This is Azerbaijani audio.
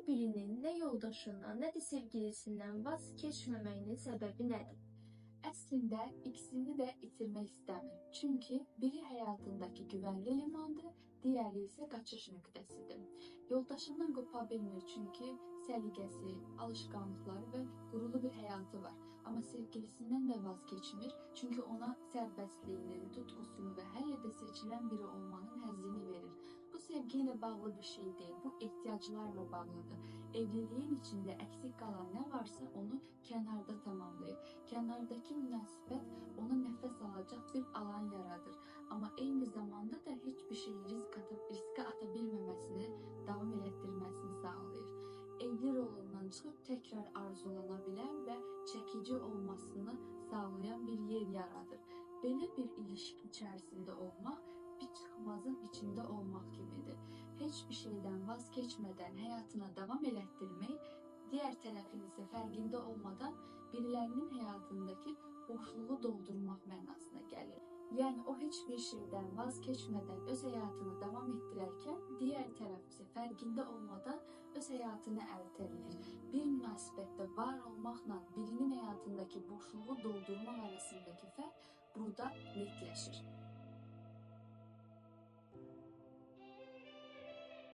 birinin ne yoldaşından ne de sevgilisinden vazgeçmeməyinin səbəbi nədir? Əslində ikisini də itirmək istəmir. Çünki biri həyatındakı güvənli limandır, digəri isə qaçış nöqtəsidir. Yoldaşından qopa bilmir çünki səliqəsi, alışqanlıqları və qurulu bir həyatı var. Amma sevgilisindən də vazgeçmir çünki ona sərbəstliyini, tutqusunu və hər yerdə seçilən biri olmanın həzzini verir. Bu sevgi ilə bağlı bir şey deyil, bu ehtiyaclarla bağlıdır. Evliliyin içində əksik qalan nə varsa onu kənarda tamamlayır. Kənardakı münasibət ona nəfəs alacaq bir alan yaradır. Amma eyni zamanda da heç bir şey riskə ata bilməməsini, davam elətdirməsini sağlayır. Evli rolundan çıxıb təkrar arzulana bilən və çəkici olmasını sağlayan bir yer yaradır. Belə bir ilişki içərisində olmaq bir çıxmazın içində olmaq kimidir. Heç bir şeydən vazgeçmədən həyatına davam elətdirmək, digər tərəfin isə fərqində olmadan birilərinin həyatındakı boşluğu doldurmaq mənasına gəlir. Yəni o heç bir şeydən vazgeçmədən öz həyatını davam etdirərkən, digər tərəf isə fərqində olmadan öz həyatını əldə. Bir münasibətdə var olmaqla birinin həyatındakı boşluğu doldurmaq arasındakı fərq burada netləşir.